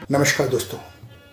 नमस्कार दोस्तों,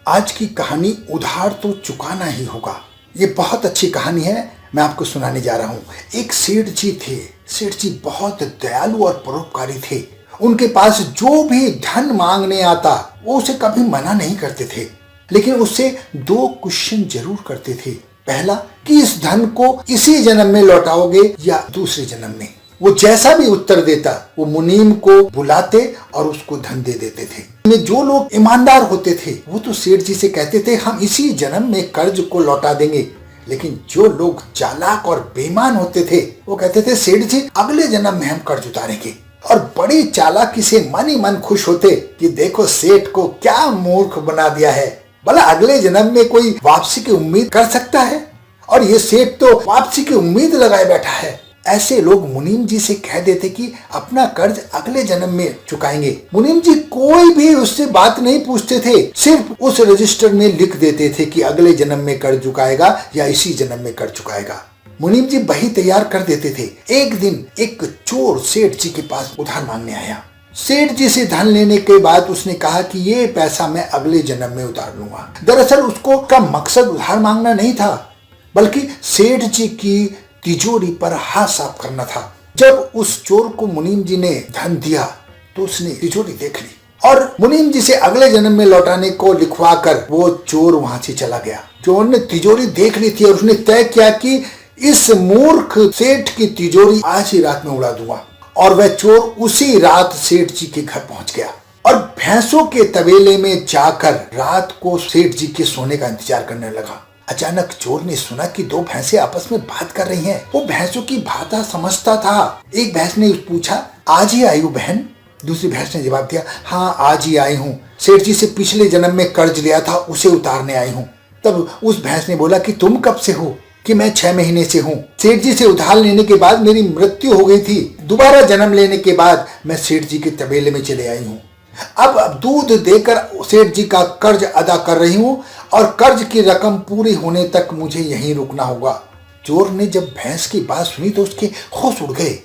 आज की कहानी उधार तो चुकाना ही होगा। ये बहुत अच्छी कहानी है, मैं आपको सुनाने जा रहा हूँ। एक सेठ जी थे। सेठ जी बहुत दयालु और परोपकारी थे। उनके पास जो भी धन मांगने आता वो उसे कभी मना नहीं करते थे, लेकिन उससे दो क्वेश्चन जरूर करते थे। पहला कि इस धन को इसी जन्म में लौटाओगे या दूसरे जन्म में। वो जैसा भी उत्तर देता वो मुनीम को बुलाते और उसको धन दे देते थे। में जो लोग ईमानदार होते थे वो तो सेठ जी से कहते थे हम इसी जन्म में कर्ज को लौटा देंगे, लेकिन जो लोग चालाक और बेईमान होते थे वो कहते थे सेठ जी अगले जन्म में हम कर्ज उतारेंगे। और बड़ी चालाकी से मन ही मन खुश होते कि देखो सेठ को क्या मूर्ख बना दिया है, भला अगले जन्म में कोई वापसी की उम्मीद कर सकता है और ये सेठ तो वापसी की उम्मीद लगाए बैठा है। ऐसे लोग मुनीम जी से कह देते कि अपना कर्ज अगले जन्म में चुकाएंगे। मुनीम जी कोई भी उससे बात नहीं पूछते थे, सिर्फ उस रजिस्टर में लिख देते थे कि अगले जन्म में कर्ज चुकाएगा या इसी जन्म में कर्ज चुकाएगा। मुनीम जी बही तैयार कर देते थे। एक दिन एक चोर सेठ जी के पास उधार मांगने आया। सेठ जी से धन लेने के बाद उसने कहा कि ये पैसा मैं अगले जन्म में उतार लूंगा। दरअसल उसको का मकसद उधार मांगना नहीं था, बल्कि सेठ जी की तिजोरी पर हाथ साफ करना था। जब उस चोर को मुनीम जी ने धन दिया तो उसने तिजोरी देख ली और मुनीम जी से अगले जन्म में लौटाने को लिखवा कर वो चोर वहां से चला गया। चोर ने तिजोरी देख ली थी और उसने तय किया कि इस मूर्ख सेठ की तिजोरी आज ही रात में उड़ा दूंगा। और वह चोर उसी रात सेठ जी के घर पहुंच गया और भैंसों के तबेले में जाकर रात को सेठ जी के सोने का इंतजार करने लगा। अचानक चोर ने सुना कि दो भैंसें आपस में बात कर रही हैं। वो भैंसों की भाषा समझता था। एक भैंस ने पूछा, आज ही आई हो बहन? दूसरी भैंस ने जवाब दिया, हाँ आज ही आई हूँ, सेठ जी से पिछले जन्म में कर्ज लिया था उसे उतारने आई हूँ। तब उस भैंस ने बोला कि तुम कब से हो? कि मैं 6 महीने से हूँ। सेठ जी से उधार लेने के बाद मेरी मृत्यु हो गई थी, दोबारा जन्म लेने के बाद मैं सेठ जी के तबेले में चले आई हूँ। अब दूध देकर सेठ जी का कर्ज अदा कर रही हूँ और कर्ज की रकम पूरी होने तक मुझे यहीं रुकना होगा। चोर ने जब भैंस की बात सुनी तो उसके होश उड़ गए।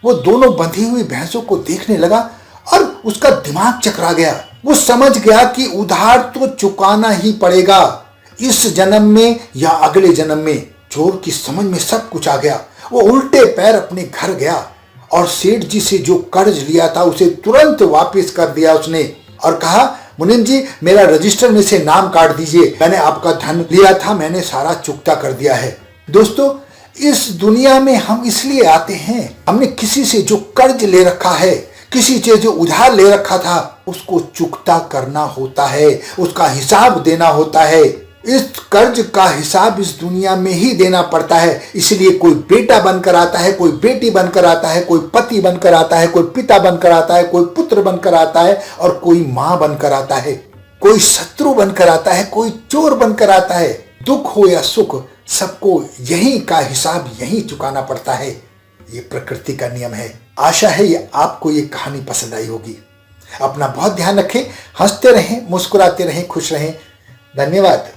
वो दोनों बंधी हुई भैंसों को देखने लगा और उसका दिमाग चकरा गया। वो समझ गया कि उधार तो चुकाना ही पड़ेगा, इस जन्म में या अगले जन्म में। चोर की समझ में सब कुछ आ गया। वो उल्टे पैर अपने घर गया और सेठ जी से जो कर्ज लिया था उसे तुरंत वापस कर दिया उसने और कहा, मुनीम जी मेरा रजिस्टर में से नाम काट दीजिए, मैंने आपका धन लिया था, मैंने सारा चुकता कर दिया है। दोस्तों, इस दुनिया में हम इसलिए आते हैं, हमने किसी से जो कर्ज ले रखा है, किसी से जो उधार ले रखा था उसको चुकता करना होता है, उसका हिसाब देना होता है। इस कर्ज का हिसाब इस दुनिया में ही देना पड़ता है। इसलिए कोई बेटा बनकर आता है, कोई बेटी बनकर आता है, कोई पति बनकर आता है, कोई पिता बनकर आता है, कोई पुत्र बनकर आता है और कोई माँ बनकर आता है, कोई शत्रु बनकर आता है, कोई चोर बनकर आता है। दुख हो या सुख, सबको यही का हिसाब यही चुकाना पड़ता है। ये प्रकृति का नियम है। आशा है ये आपको ये कहानी पसंद आई होगी। अपना बहुत ध्यान रखें, हंसते रहें, मुस्कुराते रहें, खुश रहें। धन्यवाद।